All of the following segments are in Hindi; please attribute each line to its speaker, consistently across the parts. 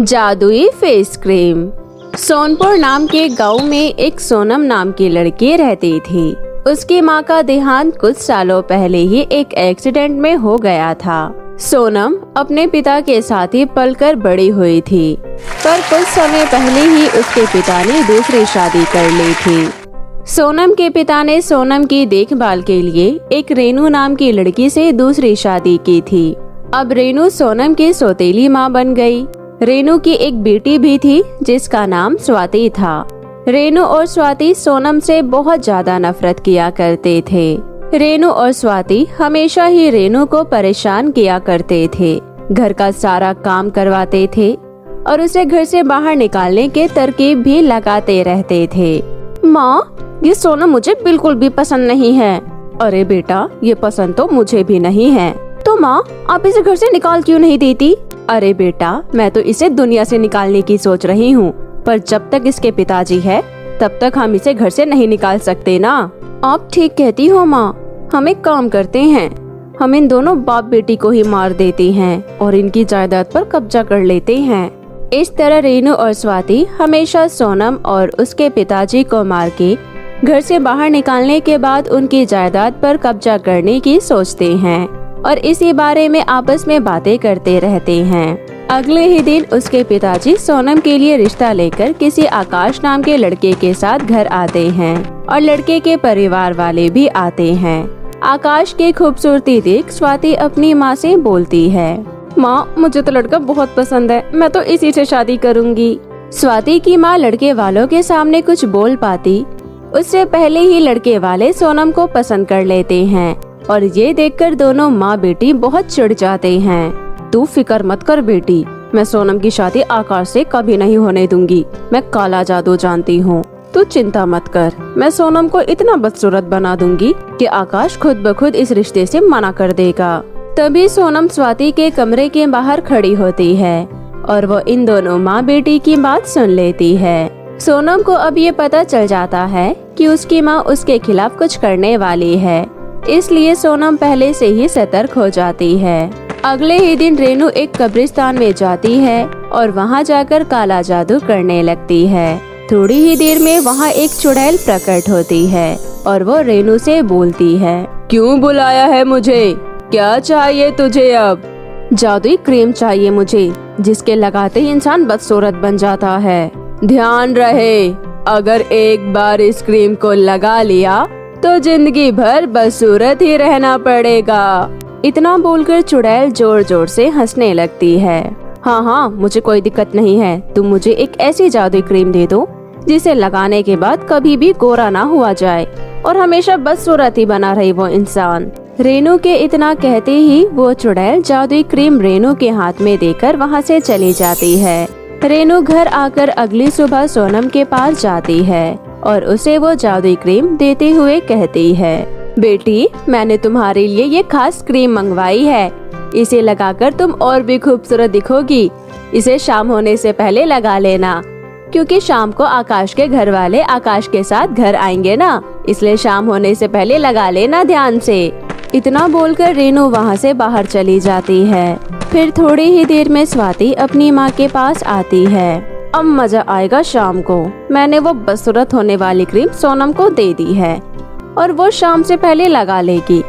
Speaker 1: जादुई फेस क्रीम। सोनपुर नाम के गांव में एक सोनम नाम की लड़की रहती थी। उसकी मां का देहांत कुछ सालों पहले ही एक एक्सीडेंट में हो गया था। सोनम अपने पिता के साथ ही पलकर बड़ी हुई थी, पर कुछ समय पहले ही उसके पिता ने दूसरी शादी कर ली थी। सोनम के पिता ने सोनम की देखभाल के लिए एक रेनू नाम की लड़की से दूसरी शादी की थी। अब रेनू सोनम की सौतेली मां बन गई। रेनू की एक बेटी भी थी जिसका नाम स्वाति था। रेनू और स्वाति सोनम से बहुत ज्यादा नफरत किया करते थे। रेनू और स्वाति हमेशा ही रेनू को परेशान किया करते थे, घर का सारा काम करवाते थे और उसे घर से बाहर निकालने के तरकीब भी लगाते रहते थे। माँ, ये सोनम मुझे बिल्कुल भी पसंद नहीं है। अरे बेटा, ये पसंद तो मुझे भी नहीं है। तो माँ, आप इसे घर से निकाल क्यों नहीं देती? अरे बेटा, मैं तो इसे दुनिया से निकालने की सोच रही हूँ, पर जब तक इसके पिताजी है तब तक हम इसे घर से नहीं निकाल सकते ना। आप ठीक कहती हो माँ। हम एक काम करते हैं, हम इन दोनों बाप बेटी को ही मार देते हैं और इनकी जायदाद पर कब्जा कर लेते हैं। इस तरह रेनू और स्वाति हमेशा सोनम और उसके पिताजी को मार के घर से बाहर निकालने के बाद उनकी जायदाद पर कब्जा करने की सोचते हैं और इसी बारे में आपस में बातें करते रहते हैं। अगले ही दिन उसके पिताजी सोनम के लिए रिश्ता लेकर किसी आकाश नाम के लड़के के साथ घर आते हैं और लड़के के परिवार वाले भी आते हैं। आकाश की खूबसूरती देख स्वाति अपनी माँ से बोलती है, माँ, मुझे तो लड़का बहुत पसंद है, मैं तो इसी से शादी करूँगी। स्वाति की माँ लड़के वालों के सामने कुछ बोल पाती उससे पहले ही लड़के वाले सोनम को पसंद कर लेते हैं और ये देखकर दोनों माँ बेटी बहुत चिढ़ जाते हैं। तू फिक्र मत कर बेटी, मैं सोनम की शादी आकाश से कभी नहीं होने दूंगी। मैं काला जादू जानती हूँ, तू चिंता मत कर। मैं सोनम को इतना बदसूरत बना दूंगी कि आकाश खुद ब खुद इस रिश्ते से मना कर देगा। तभी सोनम स्वाति के कमरे के बाहर खड़ी होती है और वो इन दोनों माँ बेटी की बात सुन लेती है। सोनम को अब ये पता चल जाता है कि उसकी माँ उसके खिलाफ कुछ करने वाली है, इसलिए सोनम पहले से ही सतर्क हो जाती है। अगले ही दिन रेनू एक कब्रिस्तान में जाती है और वहाँ जाकर काला जादू करने लगती है। थोड़ी ही देर में वहाँ एक चुड़ैल प्रकट होती है और वो रेनू से बोलती है, क्यों बुलाया है मुझे? क्या चाहिए तुझे? अब जादुई क्रीम चाहिए मुझे, जिसके लगाते ही इंसान बदसूरत बन जाता है। ध्यान रहे, अगर एक बार इस क्रीम को लगा लिया तो जिंदगी भर बदसूरत ही रहना पड़ेगा। इतना बोलकर चुड़ैल जोर जोर से हंसने लगती है। हाँ हाँ, मुझे कोई दिक्कत नहीं है, तुम मुझे एक ऐसी जादुई क्रीम दे दो जिसे लगाने के बाद कभी भी गोरा ना हुआ जाए और हमेशा बदसूरत ही बना रहे वो इंसान। रेनू के इतना कहते ही वो चुड़ैल जादुई क्रीम रेनू के हाथ में देकर वहाँ से चली जाती है। रेनू घर आकर अगली सुबह सोनम के पास जाती है और उसे वो जादुई क्रीम देते हुए कहती है, बेटी, मैंने तुम्हारे लिए ये खास क्रीम मंगवाई है। इसे लगाकर तुम और भी खूबसूरत दिखोगी। इसे शाम होने से पहले लगा लेना, क्योंकि शाम को आकाश के घर वाले आकाश के साथ घर आएंगे ना, इसलिए शाम होने से पहले लगा लेना ध्यान से। इतना बोलकर रेनू वहाँ से बाहर चली जाती है। फिर थोड़ी ही देर में स्वाति अपनी माँ के पास आती है। अब मजा आएगा शाम को। मैंने वो बदसूरत होने वाली क्रीम सोनम को दे दी है और वो शाम से पहले लगा लेगी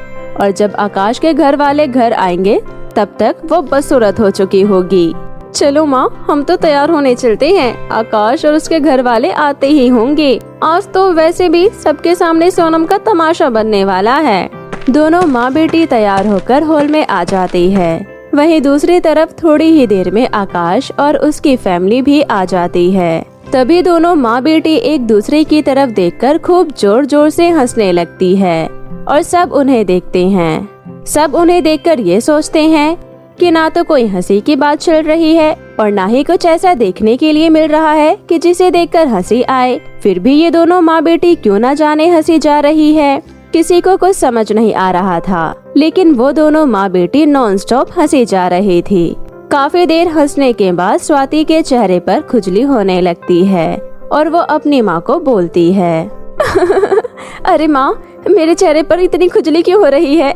Speaker 1: और जब आकाश के घर वाले घर आएंगे तब तक वो बदसूरत हो चुकी होगी। चलो माँ, हम तो तैयार होने चलते हैं, आकाश और उसके घर वाले आते ही होंगे। आज तो वैसे भी सबके सामने सोनम का तमाशा बनने वाला है। दोनों माँ बेटी तैयार होकर हॉल में आ जाती है। वहीं दूसरी तरफ थोड़ी ही देर में आकाश और उसकी फैमिली भी आ जाती है। तभी दोनों माँ बेटी एक दूसरे की तरफ देखकर खूब जोर जोर से हंसने लगती है और सब उन्हें देखते हैं। सब उन्हें देखकर ये सोचते हैं कि ना तो कोई हंसी की बात चल रही है और ना ही कुछ ऐसा देखने के लिए मिल रहा है कि जिसे देखकर हंसी आए। फिर भी ये दोनों माँ बेटी क्यों ना जाने हंसी जा रही है, किसी को कुछ समझ नहीं आ रहा था। लेकिन वो दोनों माँ बेटी नॉन स्टॉप हंसी जा रही थी। काफी देर हंसने के बाद स्वाति के चेहरे पर खुजली होने लगती है और वो अपनी माँ को बोलती है, अरे माँ, मेरे चेहरे पर इतनी खुजली क्यों हो रही है?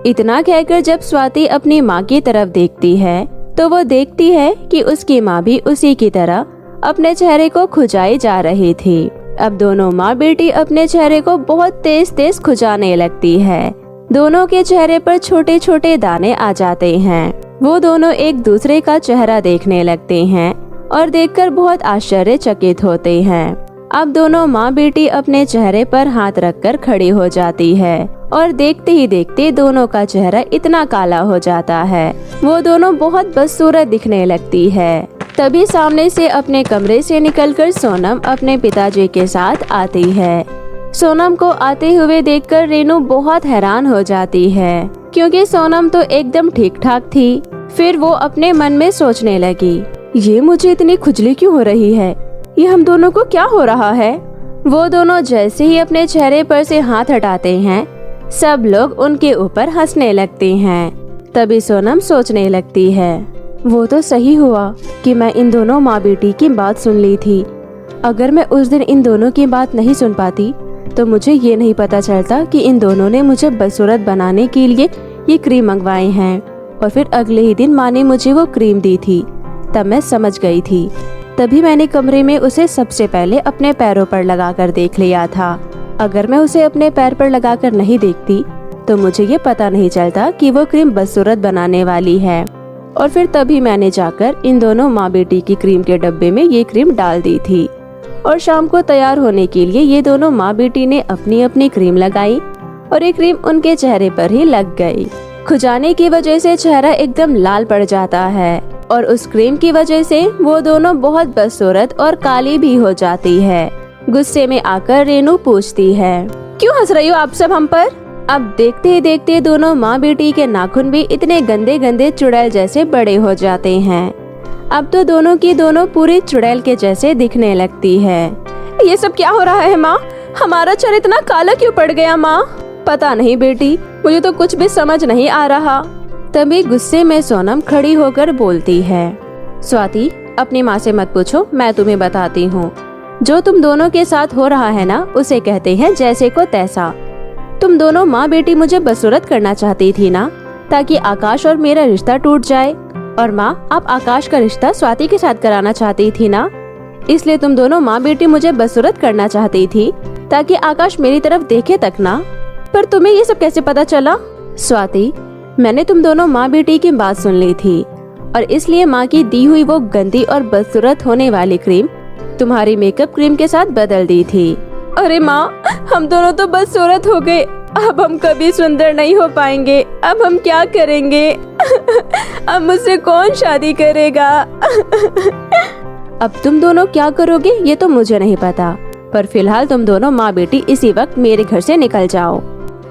Speaker 1: इतना कहकर जब स्वाति अपनी माँ की तरफ देखती है तो वो देखती है कि उसकी माँ भी उसी की तरह अपने चेहरे को खुजाई जा रही थी। अब दोनों माँ बेटी अपने चेहरे को बहुत तेज तेज खुजाने लगती है। दोनों के चेहरे पर छोटे छोटे दाने आ जाते हैं। वो दोनों एक दूसरे का चेहरा देखने लगते हैं और देखकर बहुत आश्चर्यचकित होते हैं। अब दोनों माँ बेटी अपने चेहरे पर हाथ रखकर खड़ी हो जाती है और देखते ही देखते दोनों का चेहरा इतना काला हो जाता है। वो दोनों बहुत बदसूरत दिखने लगती है। तभी सामने से अपने कमरे से निकलकर सोनम अपने पिताजी के साथ आती है। सोनम को आते हुए देखकर रेनू बहुत हैरान हो जाती है, क्योंकि सोनम तो एकदम ठीक ठाक थी। फिर वो अपने मन में सोचने लगी, ये मुझे इतनी खुजली क्यों हो रही है? ये हम दोनों को क्या हो रहा है? वो दोनों जैसे ही अपने चेहरे पर से हाथ हटाते हैं, सब लोग उनके ऊपर हंसने लगते हैं। तभी सोनम सोचने लगती है, वो तो सही हुआ कि मैं इन दोनों माँ बेटी की बात सुन ली थी। अगर मैं उस दिन इन दोनों की बात नहीं सुन पाती तो मुझे ये नहीं पता चलता कि इन दोनों ने मुझे बदसूरत बनाने के लिए ये क्रीम मंगवाए हैं। और फिर अगले ही दिन माँ ने मुझे वो क्रीम दी थी। तब मैं समझ गई थी। तभी मैंने कमरे में उसे सबसे पहले अपने पैरों पर लगाकर देख लिया था। अगर मैं उसे अपने पैर पर लगाकर नहीं देखती तो मुझे ये पता नहीं चलता कि वो क्रीम बदसूरत बनाने वाली है। और फिर तभी मैंने जाकर इन दोनों माँ बेटी की क्रीम के डब्बे में ये क्रीम डाल दी थी। और शाम को तैयार होने के लिए ये दोनों माँ बेटी ने अपनी अपनी क्रीम लगाई और ये क्रीम उनके चेहरे पर ही लग गई। खुजाने की वजह से चेहरा एकदम लाल पड़ जाता है और उस क्रीम की वजह से वो दोनों बहुत बदसूरत और काली भी हो जाती है। गुस्से में आकर रेनू पूछती है, क्यों हंस रही हो आप सब हम पर? अब देखते ही देखते दोनों माँ बेटी के नाखून भी इतने गंदे गंदे चुड़ैल जैसे बड़े हो जाते हैं। अब तो दोनों की दोनों पूरी चुड़ैल के जैसे दिखने लगती है। ये सब क्या हो रहा है माँ? हमारा चेहरा इतना काला क्यों पड़ गया माँ? पता नहीं बेटी, मुझे तो कुछ भी समझ नहीं आ रहा। तभी गुस्से में सोनम खड़ी होकर बोलती है, स्वाति अपनी माँ से मत पूछो, मैं तुम्हें बताती हूँ। जो तुम दोनों के साथ हो रहा है ना, उसे कहते हैं जैसे को तैसा। तुम दोनों माँ बेटी मुझे बदसूरत करना चाहती थी ना, ताकि आकाश और मेरा रिश्ता टूट जाए। और माँ, आप आकाश का रिश्ता स्वाति के साथ कराना चाहती थी ना, इसलिए तुम दोनों माँ बेटी मुझे बदसूरत करना चाहती थी ताकि आकाश मेरी तरफ देखे तक ना। पर तुम्हें ये सब कैसे पता चला? स्वाति, मैंने तुम दोनों माँ बेटी की बात सुन ली थी और इसलिए माँ की दी हुई वो गंदी और बदसूरत होने वाली क्रीम तुम्हारी मेकअप क्रीम के साथ बदल दी थी। अरे माँ, हम दोनों तो बदसूरत हो गए। अब हम कभी सुंदर नहीं हो पाएंगे। अब हम क्या करेंगे? अब मुझसे कौन शादी करेगा? अब तुम दोनों क्या करोगे ये तो मुझे नहीं पता, पर फिलहाल तुम दोनों माँ बेटी इसी वक्त मेरे घर से निकल जाओ।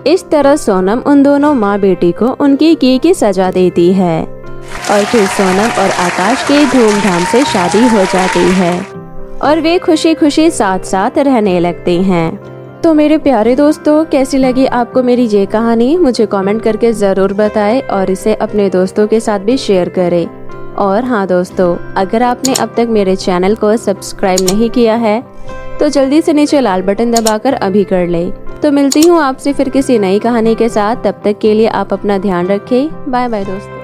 Speaker 1: इस तरह सोनम उन दोनों माँ बेटी को उनकी की सजा देती है और फिर सोनम और आकाश की धूमधाम से शादी हो जाती है और वे खुशी खुशी साथ साथ रहने लगते हैं। तो मेरे प्यारे दोस्तों, कैसी लगी आपको मेरी ये कहानी? मुझे कमेंट करके ज़रूर बताएं और इसे अपने दोस्तों के साथ भी शेयर करें। और हाँ दोस्तों, अगर आपने अब तक मेरे चैनल को सब्सक्राइब नहीं किया है तो जल्दी से नीचे लाल बटन दबाकर अभी कर ले। तो मिलती हूँ आपसे फिर किसी नई कहानी के साथ। तब तक के लिए आप अपना ध्यान रखें। बाय बाय दोस्तों।